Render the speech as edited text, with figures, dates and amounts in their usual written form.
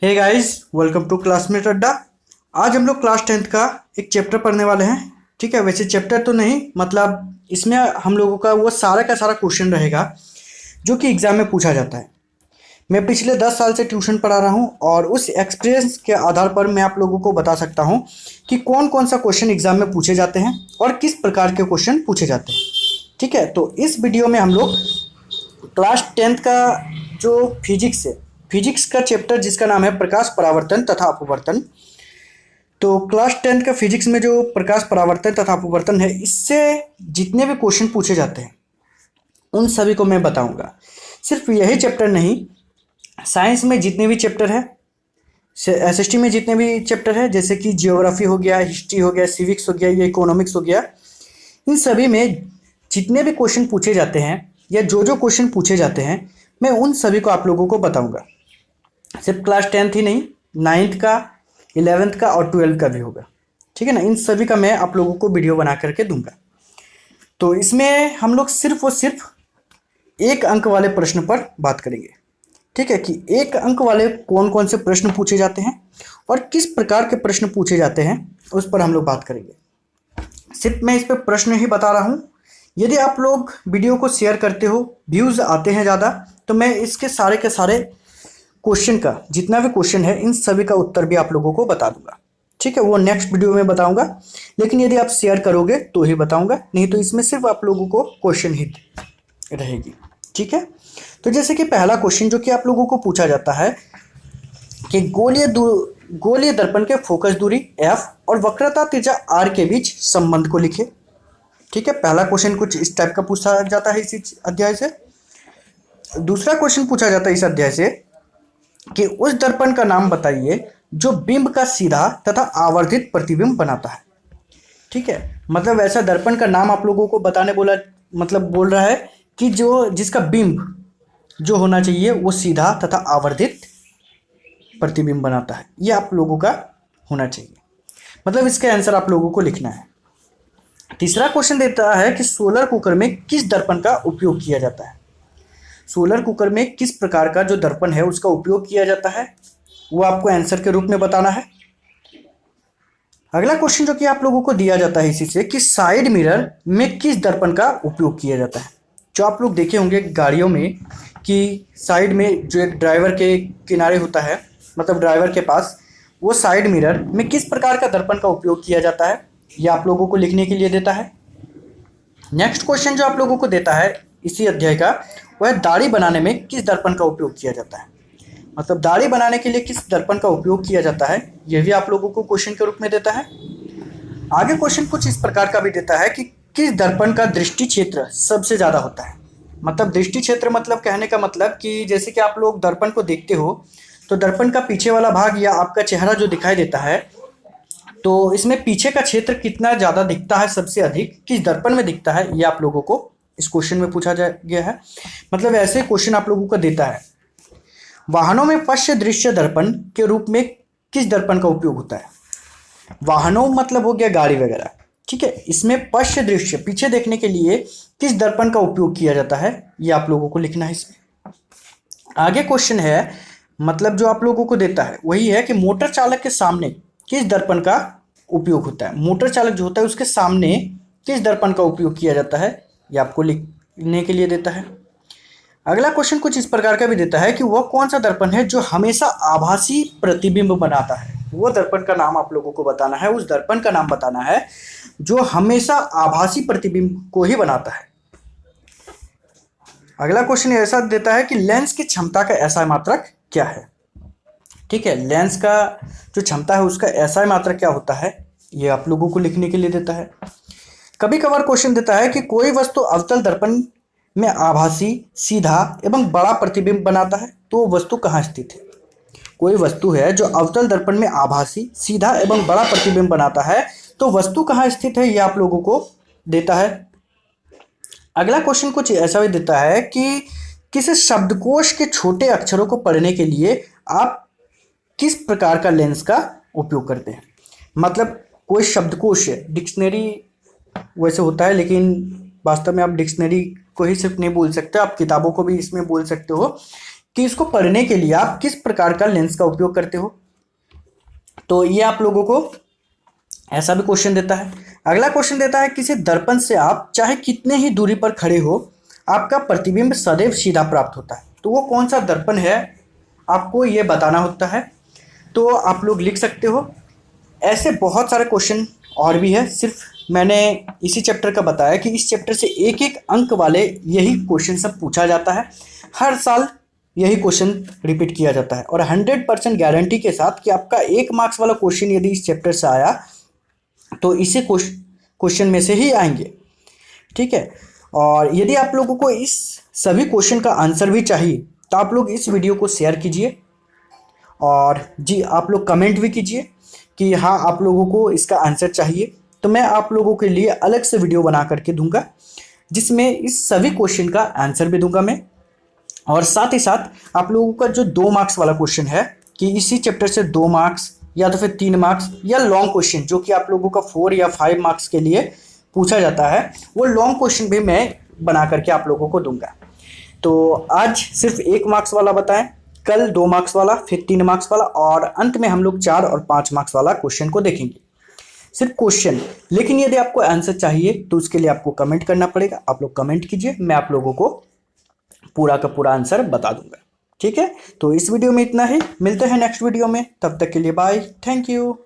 Hey guys, welcome to Classmate Adda. आज हम लोग क्लास 10th का एक चैप्टर पढ़ने वाले हैं। ठीक है, वैसे चैप्टर तो नहीं, मतलब इसमें हम लोगों का वो सारा का सारा क्वेश्चन रहेगा जो कि एग्ज़ाम में पूछा जाता है। मैं पिछले 10 साल से ट्यूशन पढ़ा रहा हूँ और उस एक्सपीरियंस के आधार पर मैं आप लोगों को बता सकता हूँ कि कौन कौन सा क्वेश्चन एग्ज़ाम में पूछे जाते हैं और किस प्रकार के क्वेश्चन पूछे जाते हैं। ठीक है, तो इस वीडियो में हम लोग क्लास 10th का जो फिजिक्स है, फिजिक्स का चैप्टर जिसका नाम है प्रकाश परावर्तन तथा अपवर्तन। तो क्लास 10th का फिजिक्स में जो प्रकाश परावर्तन तथा अपवर्तन है, इससे जितने भी क्वेश्चन पूछे जाते हैं उन सभी को मैं बताऊंगा। सिर्फ यही चैप्टर नहीं, साइंस में जितने भी चैप्टर है, एसएसटी में जितने भी चैप्टर है, जैसे कि जियोग्राफी हो गया, हिस्ट्री हो गया, सिविक्स हो गया, या इकोनॉमिक्स हो गया, इन सभी में जितने भी क्वेश्चन पूछे जाते हैं या जो क्वेश्चन पूछे जाते हैं, मैं उन सभी को आप लोगों को बताऊंगा। सिर्फ क्लास 10th ही नहीं, 9th का, 11th का और 12th का भी होगा। ठीक है ना, इन सभी का मैं आप लोगों को वीडियो बना करके दूंगा। तो इसमें हम लोग सिर्फ और सिर्फ एक अंक वाले प्रश्न पर बात करेंगे। ठीक है, कि एक अंक वाले कौन कौन से प्रश्न पूछे जाते हैं और किस प्रकार के प्रश्न पूछे जाते हैं, उस पर हम लोग बात करेंगे। सिर्फ मैं इस पर प्रश्न ही बता रहा हूँ। यदि आप लोग वीडियो को शेयर करते हो, व्यूज़ आते हैं ज़्यादा, तो मैं इसके सारे के सारे क्वेश्चन का, जितना भी क्वेश्चन है, इन सभी का उत्तर भी आप लोगों को बता दूंगा। ठीक है, वो नेक्स्ट वीडियो में बताऊंगा, लेकिन यदि आप शेयर करोगे तो ही बताऊंगा, नहीं तो इसमें सिर्फ आप लोगों को क्वेश्चन ही रहेगी। ठीक है, तो जैसे कि पहला क्वेश्चन जो कि आप लोगों को पूछा जाता है कि गोलीय दर्पण के फोकस दूरी f और वक्रता त्रिज्या r के बीच संबंध को लिखे। ठीक है, पहला क्वेश्चन कुछ इस टाइप का पूछा जाता है इसी अध्याय से। दूसरा क्वेश्चन पूछा जाता है इस अध्याय से कि उस दर्पण का नाम बताइए जो बिंब का सीधा तथा आवर्धित प्रतिबिंब बनाता है। ठीक है, मतलब ऐसा दर्पण का नाम आप लोगों को बताने बोला, मतलब बोल रहा है कि जिसका बिंब जो होना चाहिए वो सीधा तथा आवर्धित प्रतिबिंब बनाता है, ये आप लोगों का होना चाहिए। मतलब इसका आंसर आप लोगों को लिखना है। तीसरा क्वेश्चन देता है कि सोलर कुकर में किस दर्पण का उपयोग किया जाता है। सोलर कुकर में किस प्रकार का जो दर्पण है उसका उपयोग किया जाता है, वो आपको आंसर के रूप में बताना है। अगला क्वेश्चन जो कि आप लोगों को दिया जाता है इसी से कि साइड मिरर में किस दर्पण का उपयोग किया जाता है। जो आप लोग देखे होंगे गाड़ियों में कि साइड में जो एक ड्राइवर के किनारे होता है, मतलब ड्राइवर के पास, वो साइड मिरर में किस प्रकार का दर्पण का उपयोग किया जाता है, ये आप लोगों को लिखने के लिए देता है। नेक्स्ट क्वेश्चन जो आप लोगों को देता है इसी अध्याय का, वह दाढ़ी बनाने में किस दर्पण का उपयोग किया जाता है। मतलब दाढ़ी बनाने के लिए किस दर्पण का उपयोग किया जाता है, यह भी आप लोगों को क्वेश्चन के रूप में देता है। आगे क्वेश्चन कुछ इस प्रकार का भी देता है कि किस दर्पण का दृष्टि क्षेत्र सबसे ज़्यादा होता है। मतलब दृष्टि क्षेत्र मतलब कहने का मतलब कि जैसे कि आप लोग दर्पण को देखते हो तो दर्पण का पीछे वाला भाग या आपका चेहरा जो दिखाई देता है, तो इसमें पीछे का क्षेत्र कितना ज़्यादा दिखता है, सबसे अधिक किस दर्पण में दिखता है, ये आप लोगों को इस क्वेश्चन में पूछा गया है। मतलब ऐसे क्वेश्चन आप लोगों को देता है। वाहनों में पश्च दृश्य दर्पण के रूप में किस दर्पण का उपयोग होता है। वाहनों मतलब हो गया गाड़ी वगैरह। ठीक है, इसमें पश्च दृश्य पीछे देखने के लिए किस दर्पण का उपयोग किया जाता है, ये आप लोगों को लिखना है इसमें। आगे क्वेश्चन है, मतलब जो आप लोगों को देता है वही है कि मोटर चालक के सामने किस दर्पण का उपयोग होता है। मोटर चालक जो होता है उसके सामने किस दर्पण का उपयोग किया जाता है, ये आपको लिखने के लिए देता है। अगला क्वेश्चन कुछ इस प्रकार का भी देता है कि वह कौन सा दर्पण है जो हमेशा आभासी प्रतिबिंब बनाता है। वो दर्पण का नाम आप लोगों को बताना है, उस दर्पण का नाम बताना है जो हमेशा आभासी प्रतिबिंब को ही बनाता है। अगला क्वेश्चन ऐसा देता है कि लेंस की क्षमता का एसआई मात्रक क्या है। ठीक है, लेंस का जो क्षमता है उसका एसआई मात्रक क्या होता है, ये आप लोगों को लिखने के लिए देता है। कभी कभार क्वेश्चन देता है कि कोई वस्तु अवतल दर्पण में आभासी, सीधा एवं बड़ा प्रतिबिंब बनाता है, तो वो वस्तु कहाँ स्थित है। कोई वस्तु है जो अवतल दर्पण में आभासी, सीधा एवं बड़ा प्रतिबिंब बनाता है, तो वस्तु कहाँ स्थित है, ये आप लोगों को देता है। अगला क्वेश्चन कुछ ऐसा भी देता है कि किसी शब्दकोश के छोटे अक्षरों को पढ़ने के लिए आप किस प्रकार का लेंस का उपयोग करते हैं। मतलब कोई शब्दकोश है, डिक्शनरी वैसे होता है, लेकिन वास्तव में आप डिक्शनरी को ही सिर्फ नहीं बोल सकते, आप किताबों को भी इसमें बोल सकते हो कि इसको पढ़ने के लिए आप किस प्रकार का लेंस का उपयोग करते हो। तो ये आप लोगों को ऐसा भी क्वेश्चन देता है। अगला क्वेश्चन देता है किसी दर्पण से आप चाहे कितने ही दूरी पर खड़े हो आपका प्रतिबिंब सदैव सीधा प्राप्त होता है। तो वो कौन सा दर्पण है आपको ये बताना होता है। तो आप लोग लिख सकते हो। ऐसे बहुत सारे क्वेश्चन और भी है, सिर्फ मैंने इसी चैप्टर का बताया कि इस चैप्टर से एक एक अंक वाले यही क्वेश्चन सब पूछा जाता है। हर साल यही क्वेश्चन रिपीट किया जाता है और 100% गारंटी के साथ कि आपका 1 मार्क्स वाला क्वेश्चन यदि इस चैप्टर से आया तो इसी क्वेश्चन में से ही आएंगे। ठीक है। और यदि आप लोगों को इस सभी क्वेश्चन का आंसर भी चाहिए तो आप लोग इस वीडियो को शेयर कीजिए और जी आप लोग कमेंट भी कीजिए कि हाँ आप लोगों को इसका आंसर चाहिए। तो मैं आप लोगों के लिए अलग से वीडियो बना करके दूंगा जिसमें इस सभी क्वेश्चन का आंसर भी दूंगा मैं। और साथ ही साथ आप लोगों का जो 2 मार्क्स वाला क्वेश्चन है कि इसी चैप्टर से 2 मार्क्स या तो फिर 3 मार्क्स या लॉन्ग क्वेश्चन जो कि आप लोगों का 4 या 5 मार्क्स के लिए पूछा जाता है, वो लॉन्ग क्वेश्चन भी मैं बना करके आप लोगों को दूंगा। तो आज सिर्फ 1 मार्क्स वाला बताएं, कल 2 मार्क्स वाला, फिर 3 मार्क्स वाला और अंत में हम लोग 4 और 5 मार्क्स वाला क्वेश्चन को देखेंगे। सिर्फ क्वेश्चन, लेकिन यदि आपको आंसर चाहिए तो उसके लिए आपको कमेंट करना पड़ेगा। आप लोग कमेंट कीजिए, मैं आप लोगों को पूरा का पूरा आंसर बता दूंगा। ठीक है। तो इस वीडियो में इतना ही, मिलते हैं नेक्स्ट वीडियो में, तब तक के लिए बाय, थैंक यू।